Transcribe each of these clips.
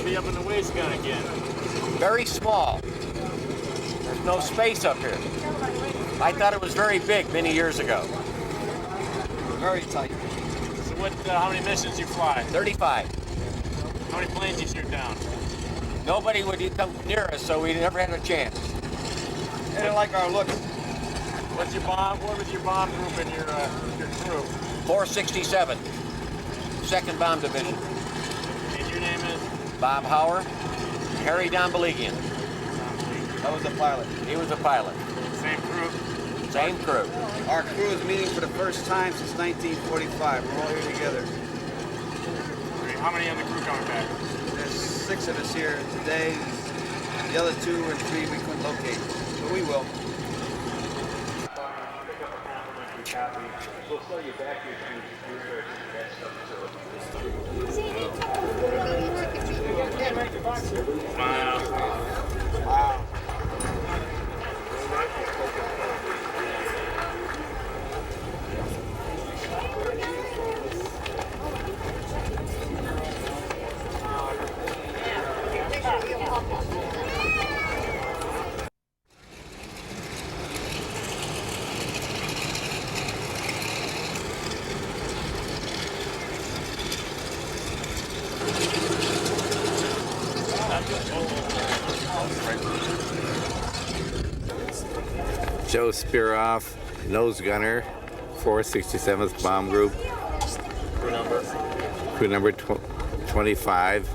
to be up in the waist gun again. Very small. There's no space up here. I thought it was very big many years ago. Very tight. So what? How many missions you fly? 35. How many planes you shoot down? Nobody would come near us, so we never had a chance. They didn't like our looks. What's your bomb? What was your bomb group in your crew? 467, 2nd Bomb Division. And your name is? Bob Hauer, Harry Dombalagian. That was the pilot. He was a pilot. Same crew? Same crew. Our crew is meeting for the first time since 1945. We're all here together. How many on the crew coming back? There's 6 of us here today. The other 2 and 3 we couldn't locate, but we will. We'll sell you back your shoes. Wow. Joe Spiroff, nose gunner, 467th Bomb Group. Crew number? Crew number 25.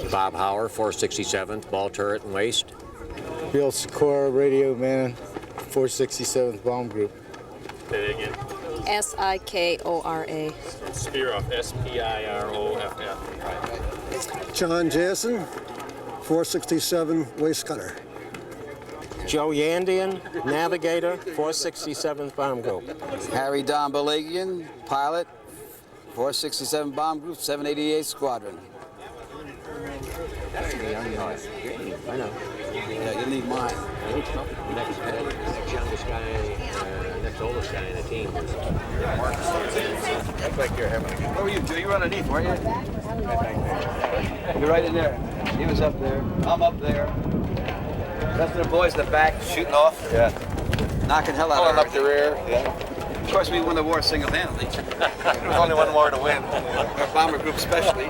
Bob Hauer, 467th, ball turret and waist. Bill Sikora, radio man, 467th Bomb Group. Say it again. Sikora. Spiroff, S-P-I-R-O-F-F. John Jansen, 467 Waist Gunner. Joe Yandian, Navigator, 467th Bomb Group. Harry Dombalagian, pilot, 467 Bomb Group, 788 Squadron. That's the young noise. I know. Yeah, you need mine. Next youngest guy, next oldest guy in the team. Looks like you're having a Where were you, Joe? You were underneath, weren't you? You're right in there. He was up there. I'm up there. Rest of the boys in the back shooting off. Yeah. Knocking hell out of up the rear. Yeah. Of course, we won the war single-handedly. There's only one more to win. Our bomber group especially.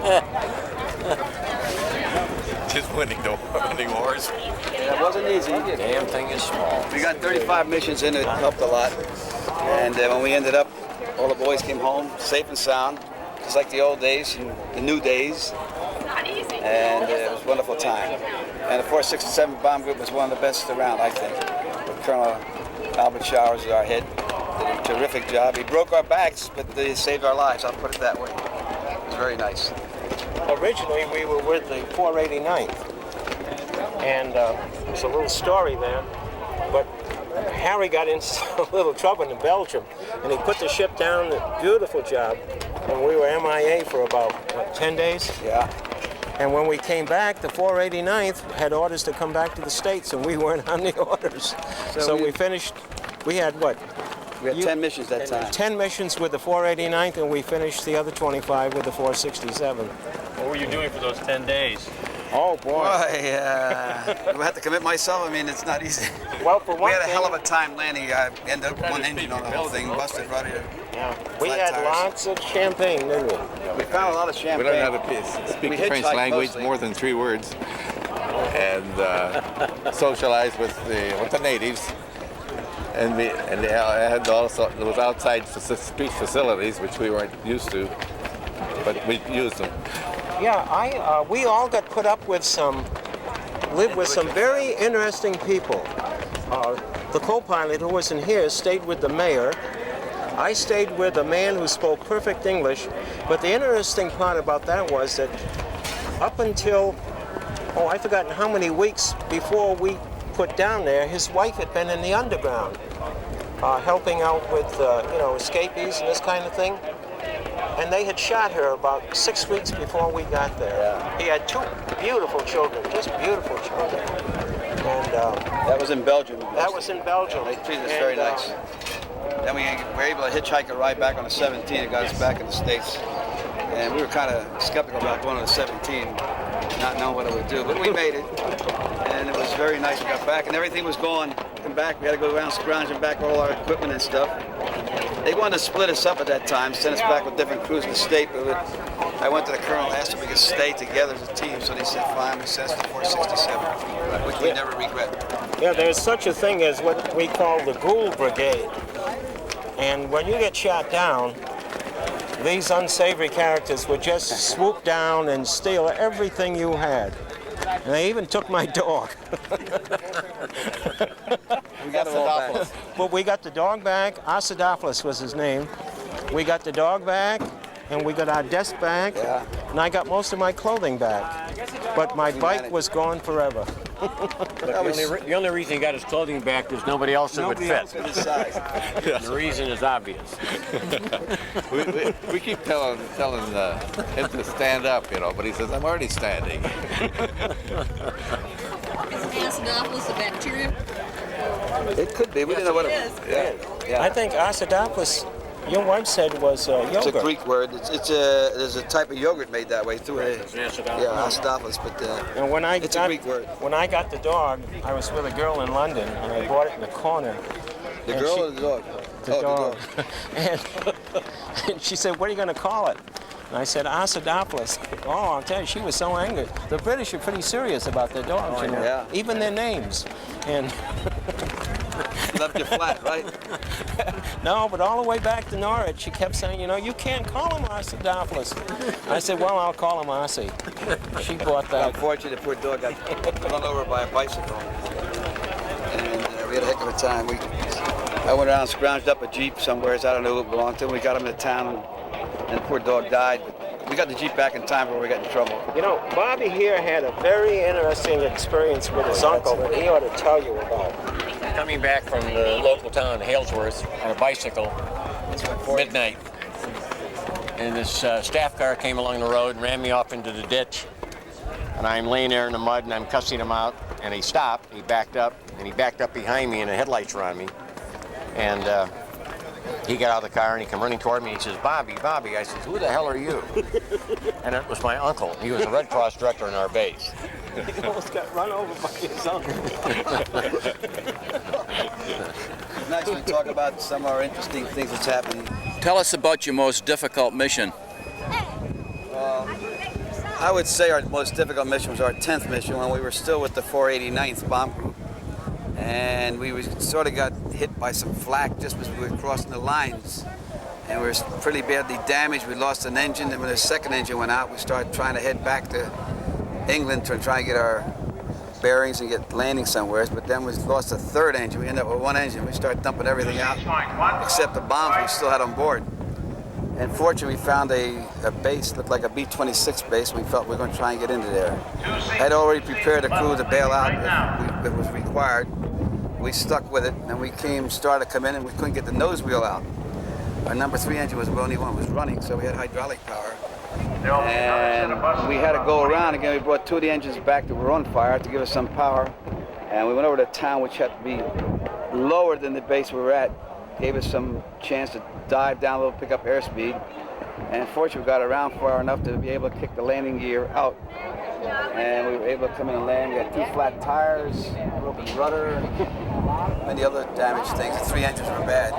Just winning wars. That wasn't easy. Damn thing is small. We got 35 missions in it, helped a lot. And when we ended up, all the boys came home safe and sound, just like the old days and the new days. And it was a wonderful time. And the 467 Bomb Group was one of the best around, I think. With Colonel Albert Showers as our head. Did a terrific job. He broke our backs, but they saved our lives, I'll put it that way. It was very nice. Originally, we were with the 489th, and there's a little story there, but Harry got into a little trouble in Belgium, and he put the ship down, a beautiful job, and we were MIA for about, 10 days? Yeah. And when we came back, the 489th had orders to come back to the States, and we weren't on the orders. So we finished, we had what? We had 10 missions that time. 10 missions with the 489th, and we finished the other 25 with the 467. What were you doing for those 10 days? Oh, boy. Boy, do I have to commit myself? I mean, it's not easy. Well, for one We had a thing, hell of a time landing. I ended up one engine on the whole thing, busted right here. yeah, we flat had tires. lots of champagne, didn't we? We found a lot of We champagne. learned how to speak We the French hitchhiked language mostly. more than 3 words, and socialized with the natives. And they had also those outside speech facilities, which we weren't used to, but we used them. Yeah, we all got put up with lived with some very interesting people. The co-pilot who wasn't here stayed with the mayor. I stayed with a man who spoke perfect English, but the interesting part about that was that up until, I've forgotten how many weeks before we put down there, his wife had been in the underground, helping out with, escapees and this kind of thing. And they had shot her about 6 weeks before we got there. Yeah. He had 2 beautiful children, just beautiful children. And That was in Belgium. that was in Belgium. They treated us very nice. Then we were able to hitchhike a ride back on the 17. It got us back in the States. And we were kind of skeptical about going on the 17. not knowing what it would do. But we made it, and it was very nice. We got back, and everything was gone. Come back, we had to go around scrounging back all our equipment and stuff. They wanted to split us up at that time, send us back with different crews in the state, but I went to the colonel, asked if we could stay together as a team, so they said fine, we sent us to 467, which we never regret. Yeah, there's such a thing as what we call the Ghoul Brigade. And when you get shot down, these unsavory characters would just swoop down and steal everything you had. And they even took my dog. We got it all back. But we got the dog back. Asadopoulos was his name. We got the dog back, and we got our desk back, and I got most of my clothing back. But my bike was gone forever. The only reason he got his clothing back is nobody else that would fit. The reason is obvious. we keep telling him to stand up, you know, but he says, I'm already standing. Is Acidophilus a bacteria? It could be. We didn't know what it is. was. Yeah. I think Acidophilus, your wife said, was yogurt. It's a Greek word. There's a type of yogurt made that way too. Acidophilus, but it's a Greek word. When I got the dog, I was with a girl in London, and I bought it in the corner. The girl or the dog? The dog. And she said, what are you going to call it? And I said, Acidophilus. Oh, I'll tell you, she was so angry. The British are pretty serious about their dogs, you know, yeah. even their names. And left you flat, right? no, but all the way back to Norwich, she kept saying, you know, you can't call him Acidophilus. I said, well, I'll call him Ossie. She bought that. Unfortunately, the poor dog got run over by a bicycle. And we had a heck of a time. I went around and scrounged up a Jeep somewhere. I don't know who it belonged to. We got him in the town, and the poor dog died. But we got the Jeep back in time before we got in trouble. You know, Bobby here had a very interesting experience with his uncle that he ought to tell you about. Coming back from the local town, Halesworth, on a bicycle, midnight. And this staff car came along the road and ran me off into the ditch. And I'm laying there in the mud and I'm cussing him out. And he stopped, and he backed up, and he backed up behind me and the headlights were on me. And he got out of the car and he came running toward me and he says, Bobby, Bobby. I said, who the hell are you? And it was my uncle. He was a Red Cross director in our base. He almost got run over by his uncle. Nice to talk about some of our interesting things that's happened. Tell us about your most difficult mission. I would say our most difficult mission was our 10th mission when we were still with the 489th Bomb Group. And we sort of got hit by some flak just as we were crossing the lines. And we were pretty badly damaged. We lost an engine, and when the second engine went out, we started trying to head back to England to try and get our bearings and get landing somewhere. But then we lost a third engine. We ended up with one engine. We started dumping everything out except the bombs we still had on board. And fortunately, we found a base, looked like a B-26 base. We felt we were going to try and get into there. I had already prepared a crew to bail out if it was required. We stuck with it, and we started to come in, and we couldn't get the nose wheel out. Our number 3 engine was the only one that was running, so we had hydraulic power. And we had to go around again. We brought 2 of the engines back that were on fire to give us some power. And we went over to town, which had to be lower than the base we were at. Gave us some chance to dive down a little, pick up airspeed. And fortunately, we got around far enough to be able to kick the landing gear out. And we were able to come in and land. We had 2 flat tires, broken rudder, many other damaged things. The 3 engines were bad.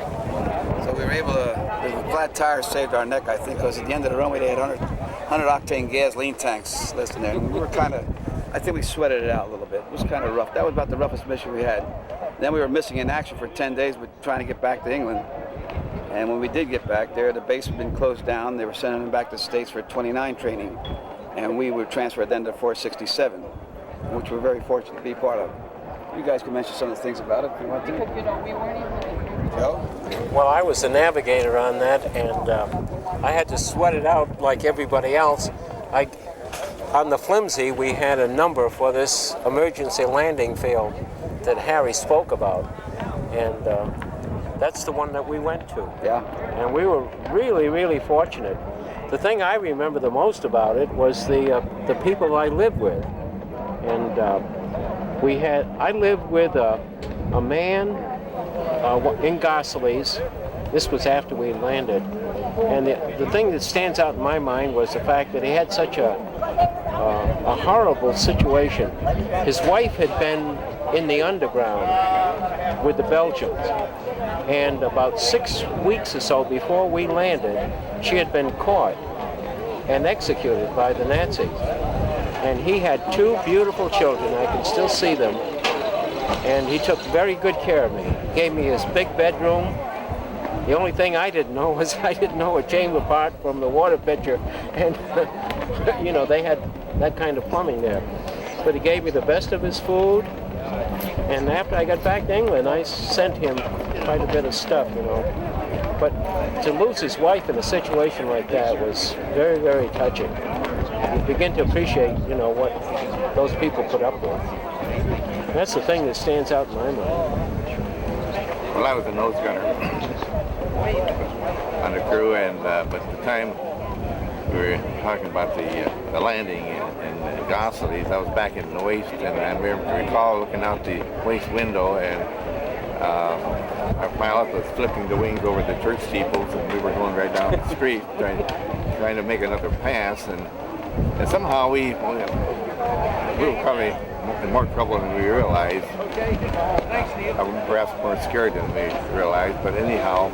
So we were able to, the flat tires saved our neck, I think, because at the end of the runway, they had 100 octane gasoline tanks listed there. And we were kind of, I think we sweated it out a little bit. It was kind of rough. That was about the roughest mission we had. Then we were missing in action for 10 days with trying to get back to England. And when we did get back there, the base had been closed down. They were sending them back to the States for 29 training. And we were transferred then to 467, which we're very fortunate to be part of. You guys can mention some of the things about it if you want to. Joe? Well, I was the navigator on that, and I had to sweat it out like everybody else. On the flimsy, we had a number for this emergency landing field that Harry spoke about, and that's the one that we went to. Yeah. And we were really, really fortunate. The thing I remember the most about it was the people I lived with, and I lived with a man in Gosselies. This was after we landed, and the thing that stands out in my mind was the fact that he had such a a horrible situation. His wife had been in the underground with the Belgians, and about 6 weeks or so before we landed, she had been caught and executed by the Nazis. And he had 2 beautiful children. I can still see them. And he took very good care of me. He gave me his big bedroom. The only thing I didn't know was I didn't know it came apart from the water pitcher. And, you know, they had that kind of plumbing there. But he gave me the best of his food. And after I got back to England, I sent him quite a bit of stuff, you know. But to lose his wife in a situation like that was very, very touching. You begin to appreciate, you know, what those people put up with. That's the thing that stands out in my mind. Well, I was a nose gunner on the crew, and but at the time we were talking about the landing in Gosselies, I was back in the waist, and I recall looking out the waist window, and our pilot was flipping the wings over the church steeples, and we were going right down the street trying to make another pass, and somehow we were probably in more trouble than we realized. Perhaps more scared than we realized, but anyhow,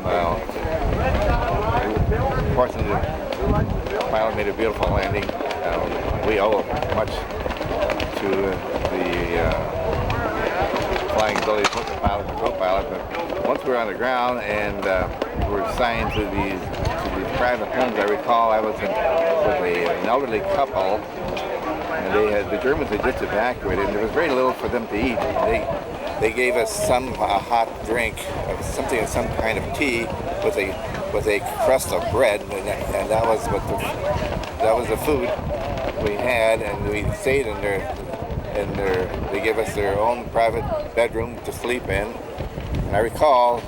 fortunately, the pilot made a beautiful landing. We owe much to the flying abilities of the pilot and co-pilot, but once we were on the ground and we were assigned to these private homes, I recall I was with an elderly couple. And the Germans had just evacuated, and there was very little for them to eat. They gave us a hot drink, some kind of tea with a crust of bread, and that was the food we had. And we stayed in their. They gave us their own private bedroom to sleep in. And I recall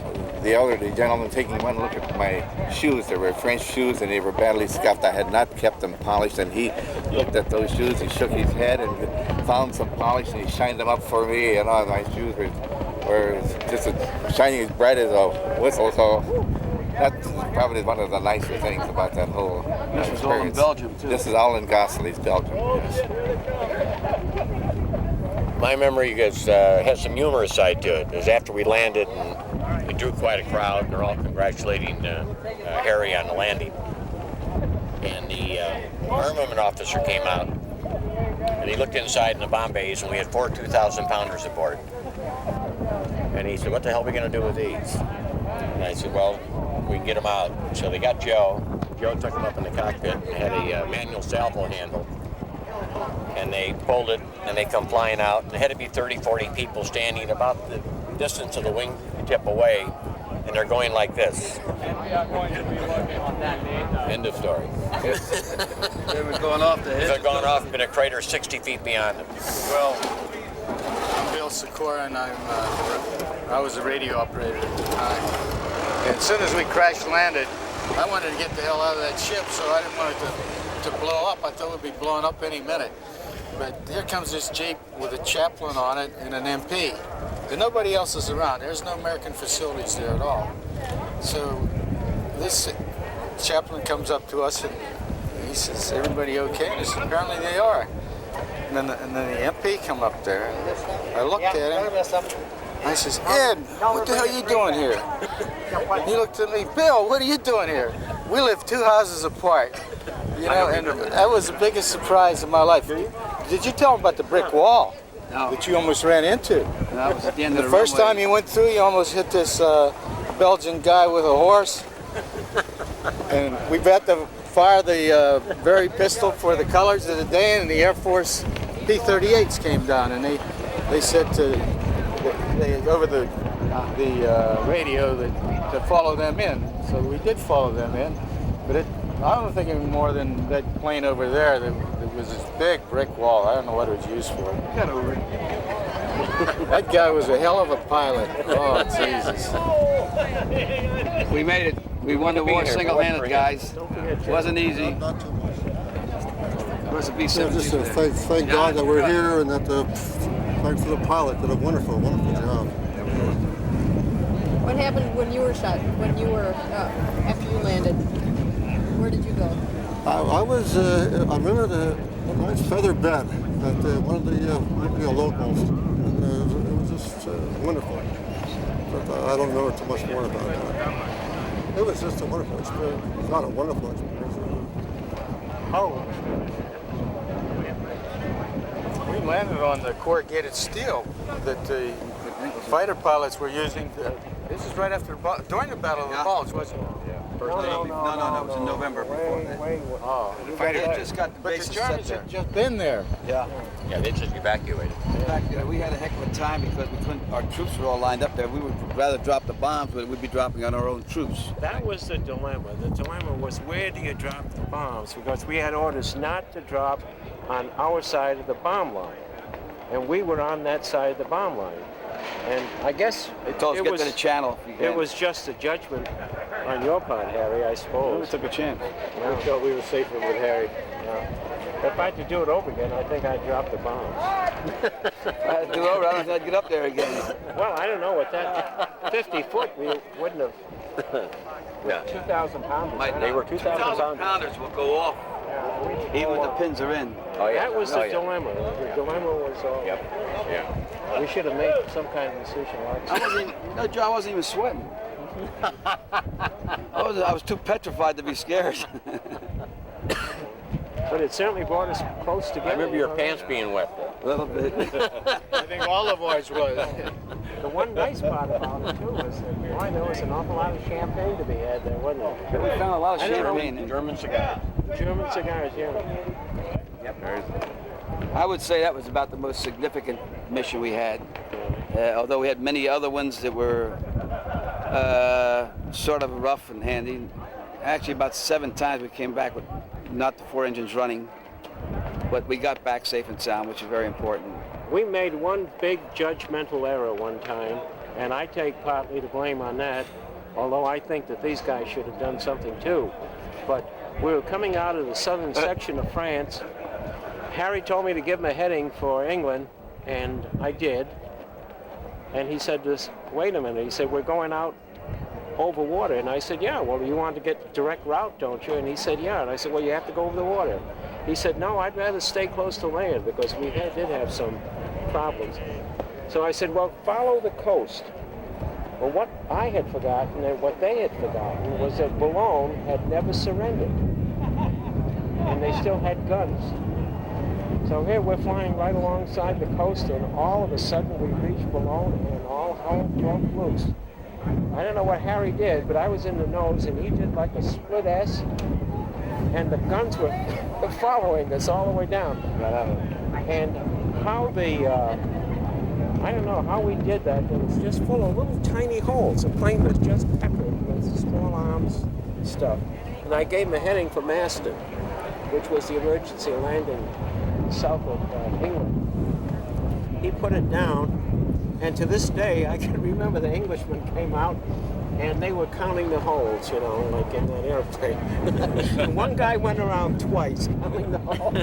the elderly gentleman taking one look at my shoes. They were French shoes, and they were badly scuffed. I had not kept them polished, and he looked at those shoes. He shook his head and found some polish, and he shined them up for me. And all my shoes were just shining as bright as a whistle. So that's probably one of the nicer things about that whole This was experience. all in Belgium, too. This is all in Gosselies, Belgium. Yes. My memory has some humorous side to it. It was after we landed, and we drew quite a crowd, and they're all congratulating Harry on the landing. And the armament officer came out, and he looked inside in the bomb bays, and we had 4 2,000-pounders aboard. And he said, "What the hell are we going to do with these?" And I said, "Well, we can get them out." So they got Joe. Joe took them up in the cockpit and had a manual salvo handle. And they pulled it, and they come flying out. And there had to be 30, 40 people standing about the distance of the wingtip away, and they're going like this. End of story. They were going off the They're going off in a crater 60 feet beyond them. Well, I'm Bill Sikora, and I was a radio operator at the time. And as soon as we crash landed, I wanted to get the hell out of that ship, so I didn't want it to blow up. I thought it would be blowing up any minute. But here comes this Jeep with a chaplain on it and an MP. And nobody else is around. There's no American facilities there at all. So this chaplain comes up to us and he says, "Everybody okay?" And I said, "Apparently they are." And then the MP come up there. And I looked at him. I says, "Ed, what the hell are you doing here?" He looked at me, "Bill, what are you doing here? We live 2 houses apart." You know, and that was the biggest surprise of my life. Did you tell him about the brick wall that you almost ran into? That was at the end of The the first runway. time you went through, you almost hit this Belgian guy with a horse. And we had to fire the very pistol for the colors of the day, and the Air Force P-38s came down, and they said over the radio to follow them in. So we did follow them in, but I don't think any more than that plane over there. There was this big brick wall. I don't know what it was used for. That guy was a hell of a pilot. Oh, Jesus. We made it. We won the war single-handed, guys. It wasn't easy. It was a B-17. Just to thank God that we're here, and thanks to the pilot. Did a wonderful, wonderful job. What happened when you were shot? When you were after you landed? Where did you go? I rented a nice feather bed at one of the locals, and it was just wonderful. But I don't know too much more about that. It was just a wonderful experience. It's not a wonderful experience. Oh. We landed on the corrugated steel that the fighter pilots were using. This is right after during the Battle of the Bulge, wasn't it? No, it was in November before that. Oh, The fighter just got the but the bases set Germans there. had just been there. Yeah. Yeah, they just evacuated. We had a heck of a time because we couldn't. Our troops were all lined up there. We would rather drop the bombs, but we'd be dropping on our own troops. That was the dilemma. The dilemma was, where do you drop the bombs? Because we had orders not to drop on our side of the bomb line. And we were on that side of the bomb line. And I guess They told us get to the channel if you can. it was just a judgment on your part, Harry, I suppose. We took a chance. Yeah. We thought we were safer with Harry. Yeah. If I had to do it over again, I think I'd drop the bombs. If I had to do it over, I don't think I'd get up there again. Well, I don't know what that 50 foot we wouldn't have. Yeah. 2,000 pounders. They were 2,000 pounders. pounders will go off. Yeah, Even when the pins are in. Oh, yeah. That was Oh, the yeah. dilemma. The dilemma was. Yep. Yeah. We should have made some kind of decision like I that. wasn't even, no, Joe, I wasn't even sweating. I was too petrified to be scared. But it certainly brought us close together. I remember your pants being wet. A little bit. I think all of ours was. The one nice part about it, too, was that boy, there was an awful lot of champagne to be had there, wasn't there? We found a lot of I don't know. champagne. German cigars. German cigars, yeah. I would say that was about the most significant mission we had. Although we had many other ones that were sort of rough and handy. Actually, about 7 times we came back with not the 4 engines running, but we got back safe and sound, which is very important. We made one big judgmental error one time, and I take partly the blame on that, although I think that these guys should have done something too. But we were coming out of the southern section of France. Harry told me to give him a heading for England, and I did. And he said this, wait a minute, he said, we're going out over water. And I said, yeah, well, you want to get direct route, don't you? And he said, yeah. And I said, well, you have to go over the water. He said, no, I'd rather stay close to land because we did have some problems. So I said, well, follow the coast. Well, what I had forgotten and what they had forgotten was that Boulogne had never surrendered. And they still had guns. So here we're flying right alongside the coast, and all of a sudden we reached Boulogne and all hell broke loose. I don't know what Harry did, but I was in the nose and he did like a split S, and the guns were following us all the way down. And how I don't know how we did that. It was just full of little tiny holes. The plane was just peppered with small arms and stuff. And I gave him a heading for Maston, which was the emergency landing south of England. He put it down, and to this day, I can remember the Englishmen came out, and they were counting the holes, you know, like in that airplane. One guy went around twice counting the holes.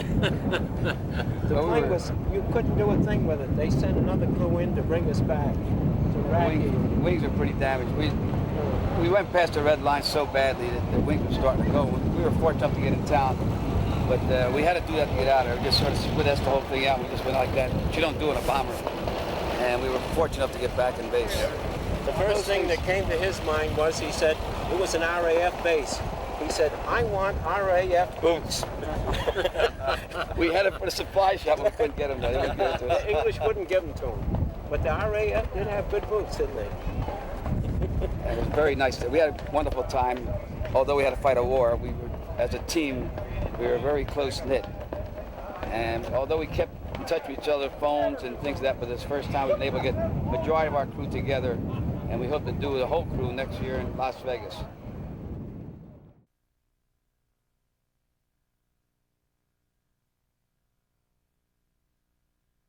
The plane was, you couldn't do a thing with it. They sent another crew in to bring us back. Wings are pretty damaged. We went past the red line so badly that the wings were starting to go. We were fortunate enough to get in town, but we had to do that to get out of there. We just sort of split-S the whole thing out. We just went like that, which you don't do in a bomber. And we were fortunate enough to get back in base. The first thing that came to his mind was, he said, it was an RAF base. He said, I want RAF boots. We had it for the supply shop, but we couldn't get them. They wouldn't give it to us. The English wouldn't give them to him. But the RAF did have good boots, didn't they? And it was very nice. We had a wonderful time. Although we had to fight a war, we were, as a team, we were very close-knit. And although we kept in touch with each other, phones and things like that, but this first time we've been able to get the majority of our crew together, and we hope to do the whole crew next year in Las Vegas.